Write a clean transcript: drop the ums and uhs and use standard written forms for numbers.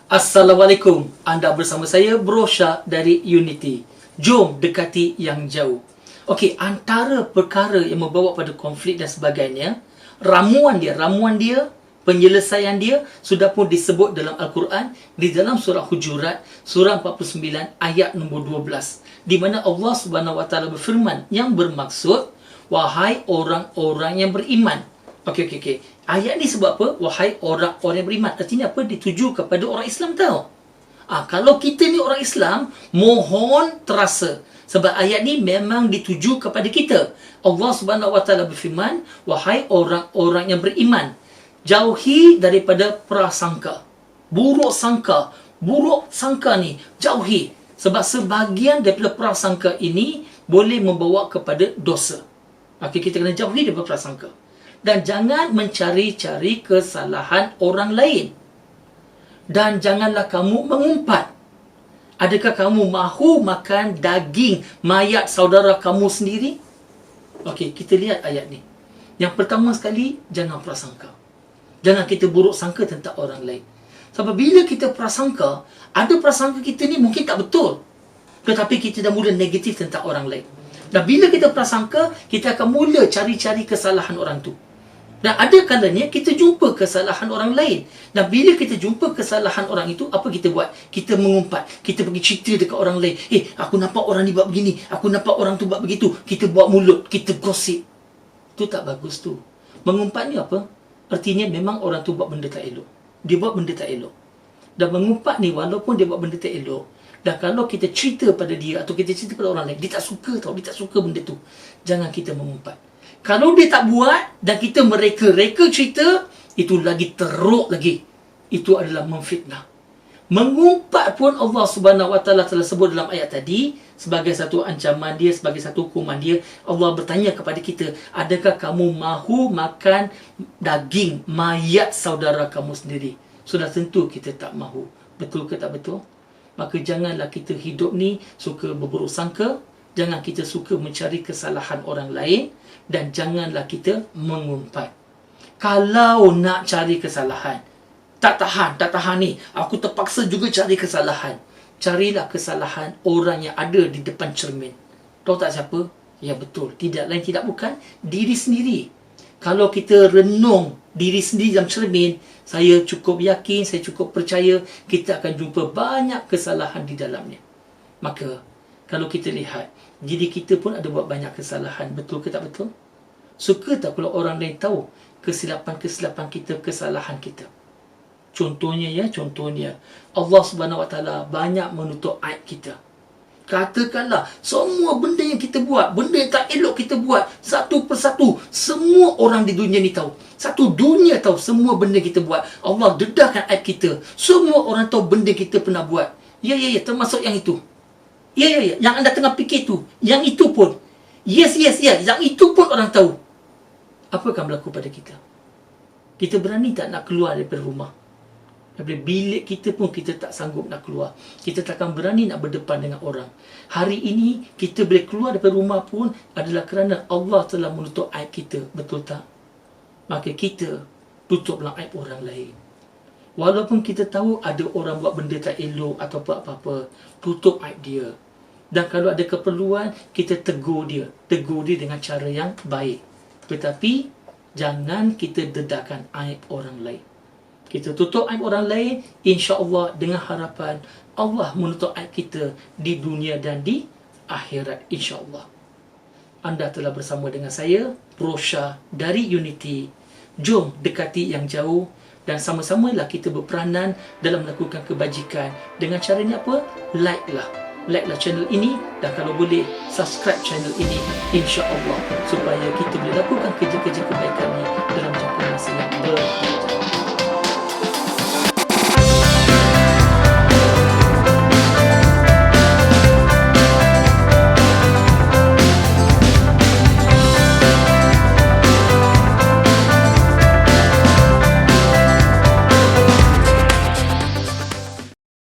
Assalamualaikum, anda bersama saya Bro Syah dari Unity. Jom dekati yang jauh. Okey, antara perkara yang membawa pada konflik dan sebagainya, ramuan dia, penyelesaian dia sudah pun disebut dalam Al-Quran di dalam surah Hujurat, surah 49 ayat nombor 12, di mana Allah Subhanahu Wa Taala berfirman yang bermaksud, wahai orang-orang yang beriman. Okey. Ayat ni sebab apa? Wahai orang-orang yang beriman. Artinya apa? Dituju kepada orang Islam tau. Kalau kita ni orang Islam, mohon terasa. Sebab ayat ni memang dituju kepada kita. Allah Subhanahu Wa Taala berfirman, wahai orang-orang yang beriman, jauhi daripada prasangka. Buruk sangka ni, jauhi. Sebab sebahagian daripada prasangka ini boleh membawa kepada dosa. Kita kena jauhi daripada prasangka. Dan jangan mencari-cari kesalahan orang lain. Dan janganlah kamu mengumpat. Adakah kamu mahu makan daging mayat saudara kamu sendiri? Kita lihat ayat ni. Yang pertama sekali, jangan prasangka. Jangan kita buruk sangka tentang orang lain. Sebab bila kita prasangka, ada prasangka kita ni mungkin tak betul, tetapi kita dah mula negatif tentang orang lain. Dan bila kita prasangka, kita akan mula cari-cari kesalahan orang tu. Dan ada kalanya kita jumpa kesalahan orang lain. Dan bila kita jumpa kesalahan orang itu, apa kita buat? Kita mengumpat. Kita pergi cerita dekat orang lain. Aku nampak orang ni buat begini. Aku nampak orang tu buat begitu. Kita buat mulut. Kita gosip. Itu tak bagus tu. Mengumpat ni apa? Artinya memang orang tu buat benda tak elok. Dia buat benda tak elok. Dan mengumpat ni walaupun dia buat benda tak elok, dan kalau kita cerita pada dia atau kita cerita pada orang lain, dia tak suka tau. Dia tak suka benda tu. Jangan kita mengumpat. Kalau dia tak buat dan kita mereka-reka cerita, itu lagi teruk lagi. Itu adalah memfitnah. Mengumpat pun Allah Subhanahu Wa Taala telah sebut dalam ayat tadi sebagai satu ancaman dia, sebagai satu hukuman dia. Allah bertanya kepada kita, adakah kamu mahu makan daging mayat saudara kamu sendiri? Sudah tentu kita tak mahu. Betul ke tak betul? Maka janganlah kita hidup ni suka berburuk sangka. Jangan kita suka mencari kesalahan orang lain. Dan janganlah kita mengumpat. Kalau nak cari kesalahan, tak tahan ni, aku terpaksa juga cari kesalahan. Carilah kesalahan orang yang ada di depan cermin. Tahu tak siapa? Ya betul, tidak lain tidak bukan diri sendiri. Kalau kita renung diri sendiri dalam cermin, saya cukup yakin, saya cukup percaya, kita akan jumpa banyak kesalahan di dalamnya. Maka kalau kita lihat, diri kita pun ada buat banyak kesalahan. Betul ke tak betul? Suka tak kalau orang lain tahu kesilapan-kesilapan kita, kesalahan kita? Contohnya Allah Subhanahu Wa Taala banyak menutup aib kita. Katakanlah semua benda yang kita buat, benda yang tak elok kita buat, satu persatu, semua orang di dunia ni tahu. Satu dunia tahu semua benda kita buat. Allah dedahkan aib kita. Semua orang tahu benda kita pernah buat. Ya, termasuk yang itu. Ya, yang anda tengah fikir tu, yang itu pun. Yes, yang itu pun orang tahu. Apa akan berlaku pada kita? Kita berani tak nak keluar daripada rumah? Daripada bilik kita pun kita tak sanggup nak keluar. Kita takkan berani nak berdepan dengan orang. Hari ini kita boleh keluar daripada rumah pun adalah kerana Allah telah menutup aib kita. Betul tak? Maka kita tutuplah aib orang lain. Walaupun kita tahu ada orang buat benda tak elok atau apa-apa, tutup aib dia. Dan kalau ada keperluan, kita tegur dia dengan cara yang baik. Tetapi jangan kita dedahkan aib orang lain. Kita tutup aib orang lain, insya-Allah dengan harapan Allah menutup aib kita di dunia dan di akhirat, insya-Allah. Anda telah bersama dengan saya, Bro Syah dari Unity. Jom dekati yang jauh dan sama-samalah kita berperanan dalam melakukan kebajikan. Dengan caranya apa? Like lah channel ini, dan kalau boleh subscribe channel ini, insya-Allah, supaya kita boleh lakukan kerja-kerja kebaikan ini dalam jangka masa yang berpanjang.